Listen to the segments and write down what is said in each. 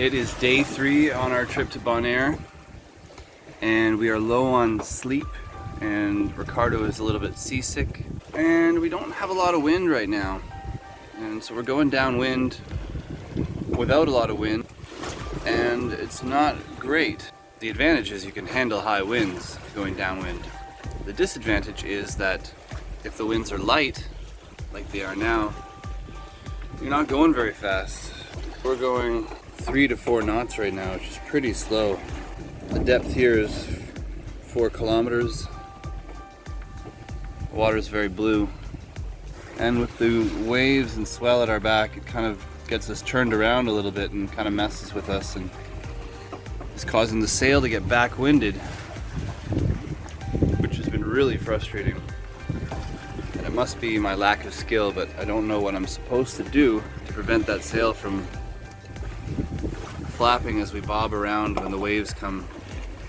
It is day 3 on our trip to Bonaire, and we are low on sleep, and Ricardo is a little bit seasick, and we don't have a lot of wind right now, and so we're going downwind without a lot of wind, and it's not great. The advantage is you can handle high winds going downwind. The disadvantage is that if the winds are light, like they are now, you're not going very fast. We're going 3 to 4 knots right now, which is pretty slow. The depth here is 4 kilometers. The water is very blue. And with the waves and swell at our back, it kind of gets us turned around a little bit and kind of messes with us and is causing the sail to get back-winded, which has been really frustrating. And it must be my lack of skill, but I don't know what I'm supposed to do to prevent that sail from flapping as we bob around when the waves come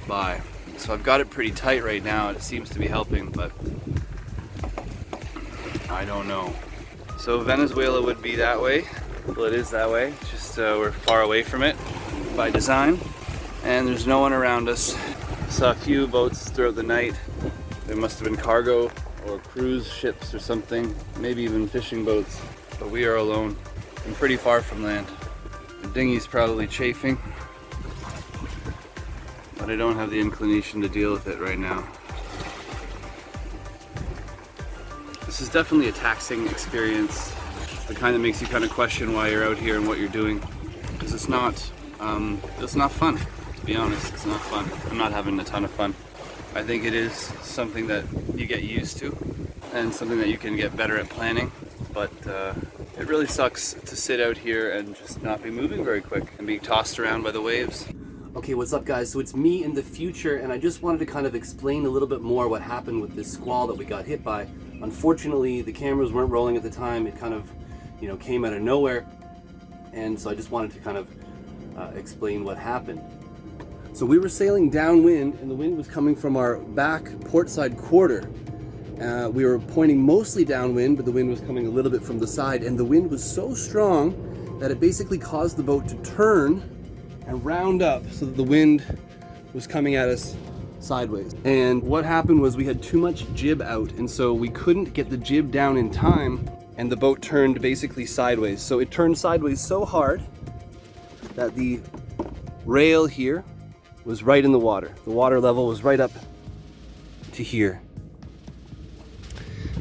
by. So I've got it pretty tight right now, and it seems to be helping, but I don't know. So Venezuela would be that way. Well, it is that way, it's just we're far away from it by design, and there's no one around us. Saw a few boats throughout the night. There must have been cargo or cruise ships or something, maybe even fishing boats, but we are alone and pretty far from land. The dinghy's probably chafing, but I don't have the inclination to deal with it right now. This is definitely a taxing experience, the kind that makes you kind of question why you're out here and what you're doing, because it's not fun, to be honest. It's not fun. I'm not having a ton of fun. I think it is something that you get used to and something that you can get better at planning, but it really sucks to sit out here and just not be moving very quick and being tossed around by the waves. Okay, what's up guys? So it's me in the future, and I just wanted to kind of explain a little bit more what happened with this squall that we got hit by. Unfortunately, the cameras weren't rolling at the time. It kind of, came out of nowhere, and so I just wanted to kind of explain what happened. So we were sailing downwind, and the wind was coming from our back portside quarter. We were pointing mostly downwind, but the wind was coming a little bit from the side, and the wind was so strong that it basically caused the boat to turn and round up so that the wind was coming at us sideways. And what happened was we had too much jib out, and so we couldn't get the jib down in time, and the boat turned basically sideways. So it turned sideways so hard that the rail here was right in the water. The water level was right up to here.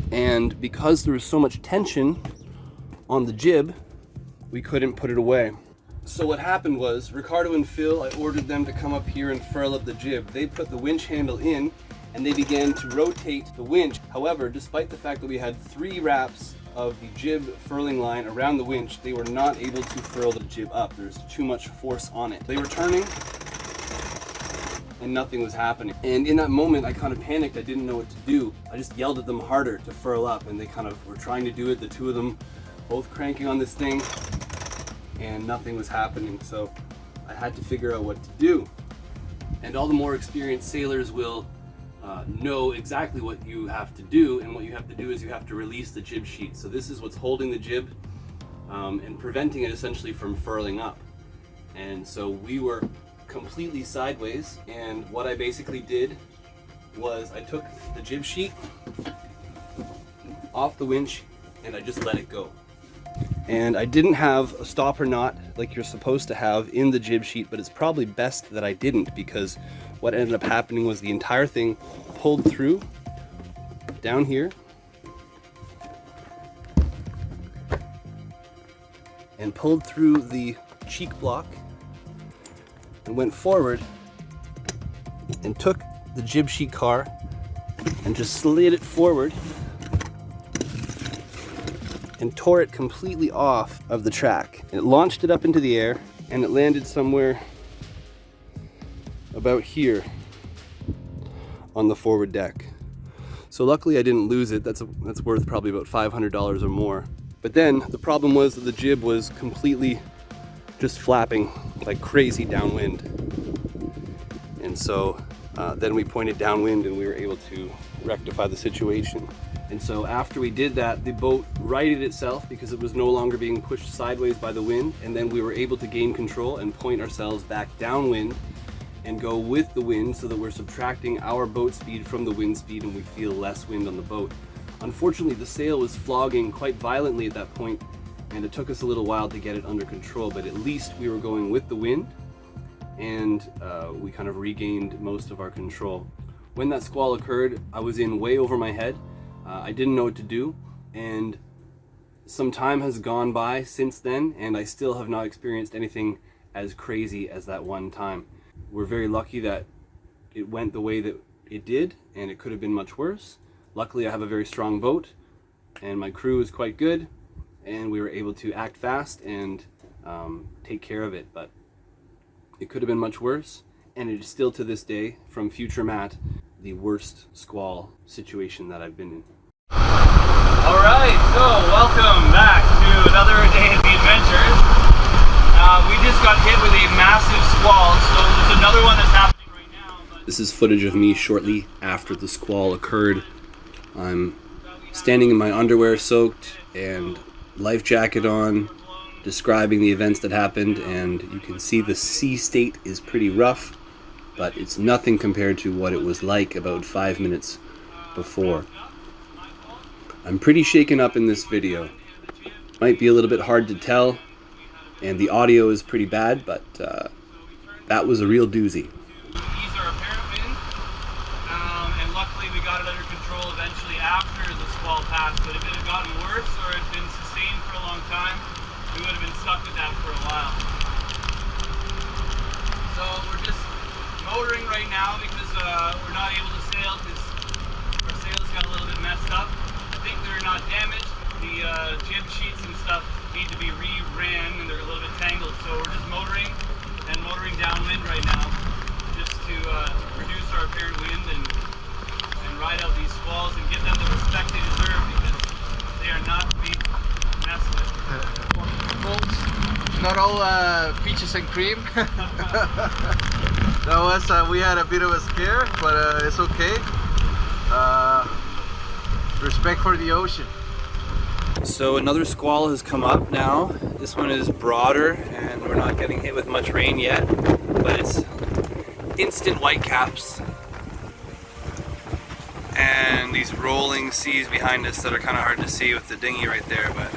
And because there was so much tension on the jib, we couldn't put it away. So what happened was, Ricardo and Phil, I ordered them to come up here and furl up the jib. They put the winch handle in and they began to rotate the winch. However, despite the fact that we had 3 wraps of the jib furling line around the winch, they were not able to furl the jib up. There's too much force on it. They were turning and nothing was happening. And in that moment, I kind of panicked. I didn't know what to do. I just yelled at them harder to furl up, and they kind of were trying to do it, the two of them both cranking on this thing, and nothing was happening. So I had to figure out what to do. And all the more experienced sailors will know exactly what you have to do, and what you have to do is you have to release the jib sheet. So this is what's holding the jib and preventing it essentially from furling up. And so we were completely sideways, and what I basically did was I took the jib sheet off the winch and I just let it go. And I didn't have a stopper knot like you're supposed to have in the jib sheet, but it's probably best that I didn't, because what ended up happening was the entire thing pulled through down here and pulled through the cheek block and went forward and took the jib sheet car and just slid it forward and tore it completely off of the track. It launched it up into the air, and it landed somewhere about here on the forward deck. So luckily I didn't lose it. That's worth probably about $500 or more. But then the problem was that the jib was completely just flapping like crazy downwind. And so then we pointed downwind and we were able to rectify the situation. And so after we did that, the boat righted itself because it was no longer being pushed sideways by the wind, and then we were able to gain control and point ourselves back downwind and go with the wind so that we're subtracting our boat speed from the wind speed and we feel less wind on the boat. Unfortunately, the sail was flogging quite violently at that point, and it took us a little while to get it under control, but at least we were going with the wind, and we kind of regained most of our control. When that squall occurred, I was in way over my head. I didn't know what to do, and some time has gone by since then, and I still have not experienced anything as crazy as that one time. We're very lucky that it went the way that it did, and it could have been much worse. Luckily, I have a very strong boat, and my crew is quite good, and we were able to act fast and take care of it, but it could have been much worse, and it is still to this day, from future Matt, the worst squall situation that I've been in. Alright, so welcome back to another day of the adventures. We just got hit with a massive squall, so there's another one that's happening right now. This is footage of me shortly after the squall occurred. I'm standing in my underwear soaked and life jacket on, describing the events that happened, and you can see the sea state is pretty rough, but it's nothing compared to what it was like about 5 minutes before. I'm pretty shaken up in this video. Might be a little bit hard to tell, and the audio is pretty bad, but that was a real doozy. These are apparent wind, and luckily we got it under control eventually after the squall passed, but if it had gotten worse or had been sustained for a long time, we would have been stuck with that for a while. So we're just motoring right now because we're not able to sail because our sails got a little bit messed up. I think they're not damaged. The jib sheets and stuff need to be re-ran and they're a little bit tangled, so we're just motoring and motoring downwind right now just to reduce our apparent wind and ride out these squalls and give them the respect they deserve because they are not to be messed with. Folks, not all peaches and cream. That was we had a bit of a scare, but it's okay. Respect for the ocean. So another squall has come up now. This one is broader and we're not getting hit with much rain yet, but it's instant whitecaps and these rolling seas behind us that are kind of hard to see with the dinghy right there, but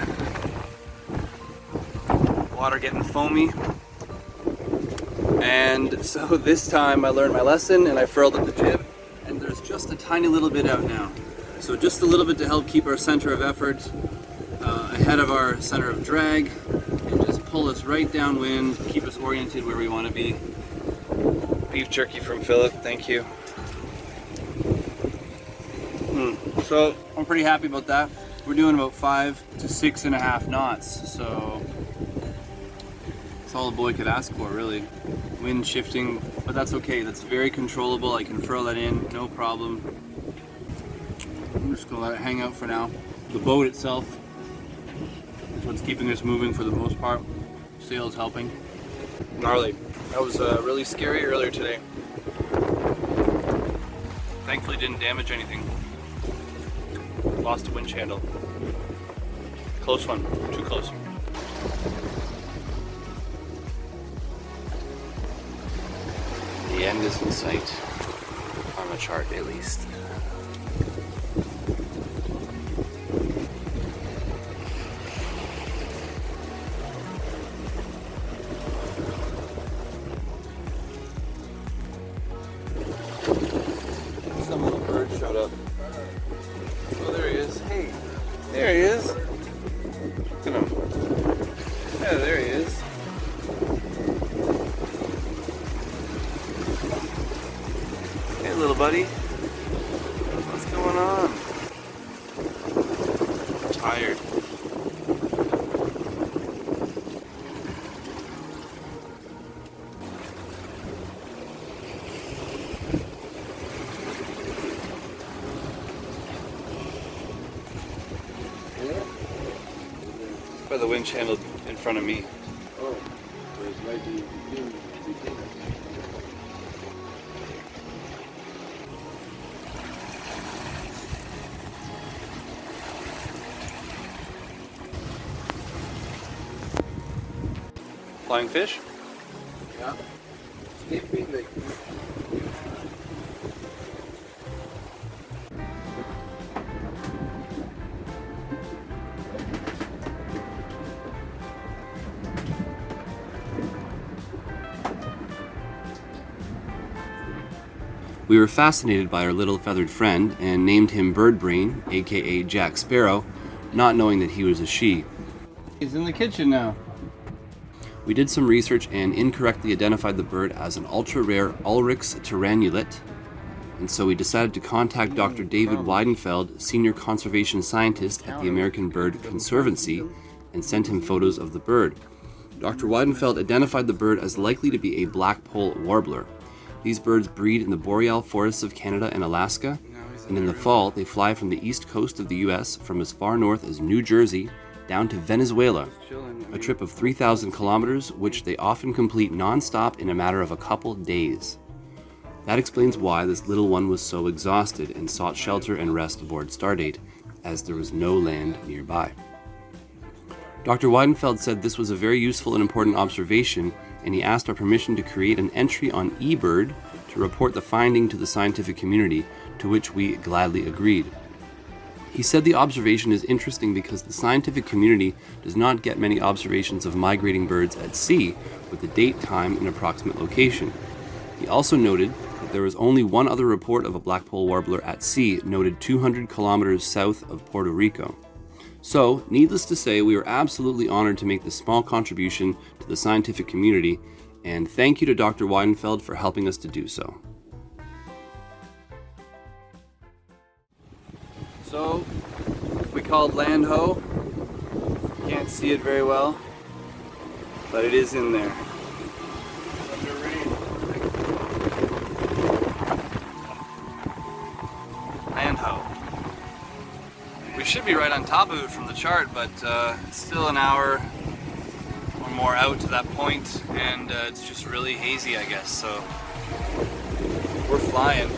water getting foamy. And so this time I learned my lesson and I furled up the jib, and there's just a tiny little bit out now. So just a little bit to help keep our center of effort ahead of our center of drag and just pull us right downwind, keep us oriented where we want to be. Beef jerky from Philip, thank you. So I'm pretty happy about that. We're doing about 5 to 6.5 knots, so that's all a boy could ask for, really. Wind shifting, but that's okay. That's very controllable. I can furl that in, no problem. I'm just gonna let it hang out for now. The boat itself is what's keeping us moving for the most part. Sail is helping. Gnarly. That was really scary earlier today. Thankfully didn't damage anything. Lost a winch handle. Close one, too close. The end is in sight, on the chart at least. Some little bird showed up. Oh, there he is. Hey, there he is. Look at him. Yeah, there he is. Hey, little buddy. What's going on? I'm tired. By the winch handle in front of me. Oh, so it's right between. Flying fish? Yeah. Sleeping like. We were fascinated by our little feathered friend and named him Bird Brain, aka Jack Sparrow, not knowing that he was a she. He's in the kitchen now. We did some research and incorrectly identified the bird as an ultra-rare Ulrich's tyrannulet, and so we decided to contact Dr. David Weidenfeld, Senior Conservation Scientist at the American Bird Conservancy, and sent him photos of the bird. Dr. Weidenfeld identified the bird as likely to be a black-poll warbler. These birds breed in the boreal forests of Canada and Alaska, and in the fall they fly from the east coast of the US from as far north as New Jersey down to Venezuela, a trip of 3,000 kilometers which they often complete non-stop in a matter of a couple days. That explains why this little one was so exhausted and sought shelter and rest aboard Stardate, as there was no land nearby. Dr. Weidenfeld said this was a very useful and important observation, and he asked our permission to create an entry on eBird to report the finding to the scientific community, to which we gladly agreed. He said the observation is interesting because the scientific community does not get many observations of migrating birds at sea with the date, time, and approximate location. He also noted that there was only one other report of a black-poll warbler at sea, noted 200 kilometers south of Puerto Rico. So, needless to say, we were absolutely honored to make this small contribution to the scientific community, and thank you to Dr. Weidenfeld for helping us to do so. So, we called land ho. Can't see it very well, but it is in there. Land ho. We should be right on top of it from the chart, but it's still an hour or more out to that point, and it's just really hazy, I guess, so we're flying.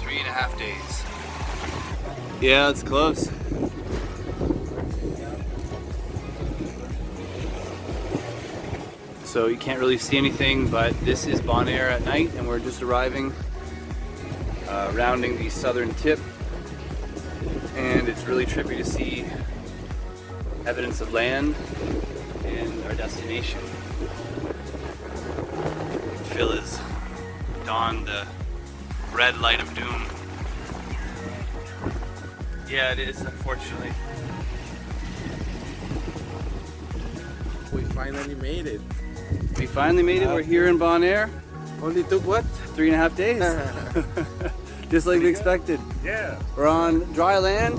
3.5 days. Yeah, it's close. So you can't really see anything, but this is Bonaire at night, and we're just arriving, rounding the southern tip, and it's really trippy to see evidence of land and our destination. Phil has donned the red light of doom. Yeah, it is, unfortunately. We finally made it. We finally made it. We're here in Bonaire. Only took what? 3.5 days. Just like we expected. Yeah. We're on dry land,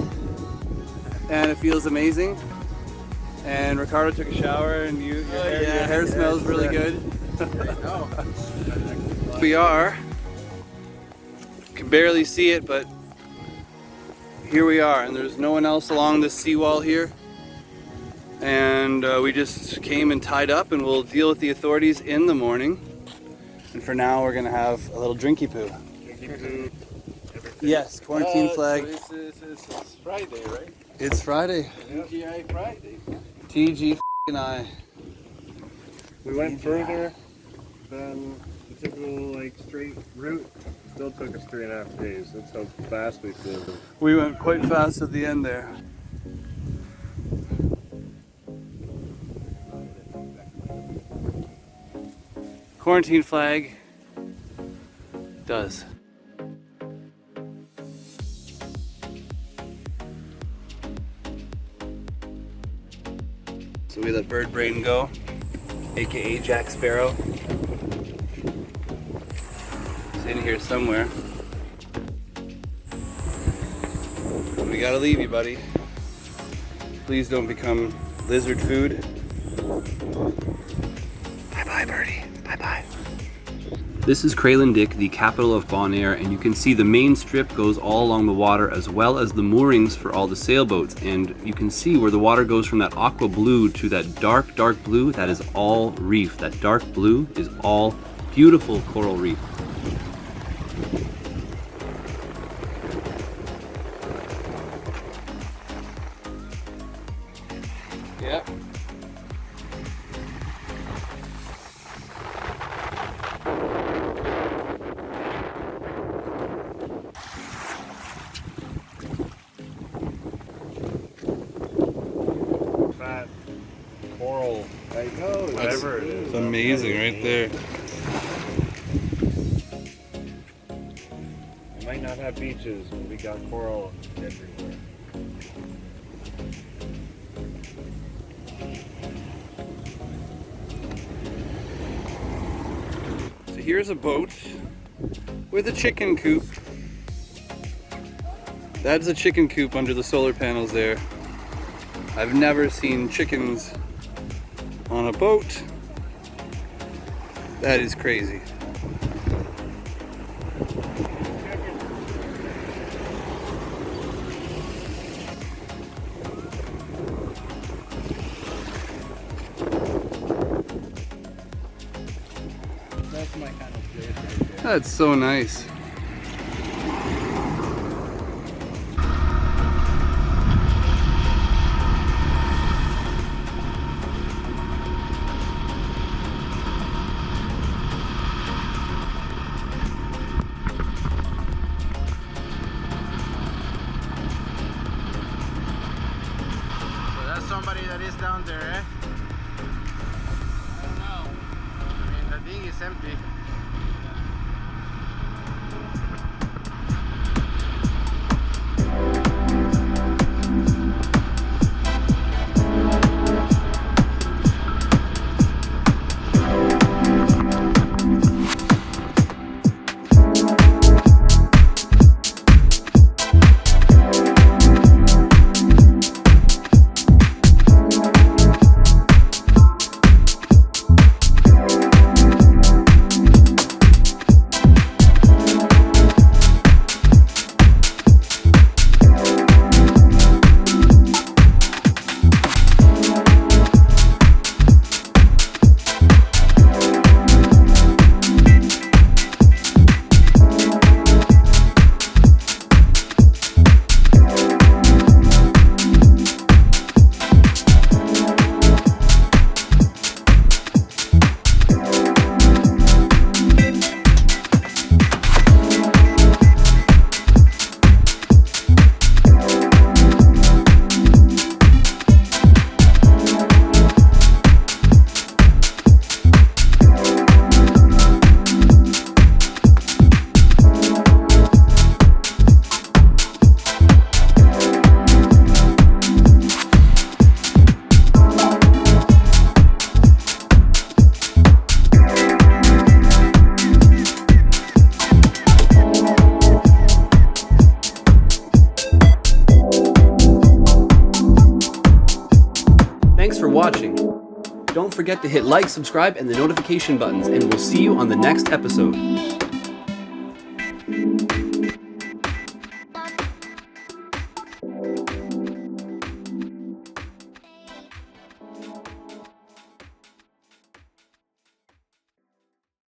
and it feels amazing. And Ricardo took a shower, and your hair smells really good. We are. Can barely see it, but here we are, and there's no one else along this seawall here. And we just came and tied up, and we'll deal with the authorities in the morning. And for now, we're gonna have a little drinky poo. Drinky poo. Yes, quarantine flag. So it's Friday, right? It's Friday. TGI Friday. TG and I. We went further than the typical straight route. Still took us 3.5 days. That's how fast we flew. We went quite fast at the end there. Quarantine flag does. So we let Bird Brain go, aka Jack Sparrow. He's in here somewhere. We gotta leave you, buddy. Please don't become lizard food. Bye-bye, birdie. Bye-bye. This is Craylindick, the capital of Bonaire, and you can see the main strip goes all along the water, as well as the moorings for all the sailboats. And you can see where the water goes from that aqua blue to that dark, dark blue. That is all reef. That dark blue is all beautiful coral reef. Yep. Fat coral. I know, whatever it is. It's amazing right there. We might not have beaches, but we got coral everywhere. So here's a boat with a chicken coop. That's a chicken coop under the solar panels there. I've never seen chickens on a boat. That is crazy. That's my kind of place right there. That's so nice. So that's somebody that is down there, eh? I don't know. I mean, the thing is empty. Thanks for watching. Don't forget to hit like, subscribe, and the notification buttons, and we'll see you on the next episode.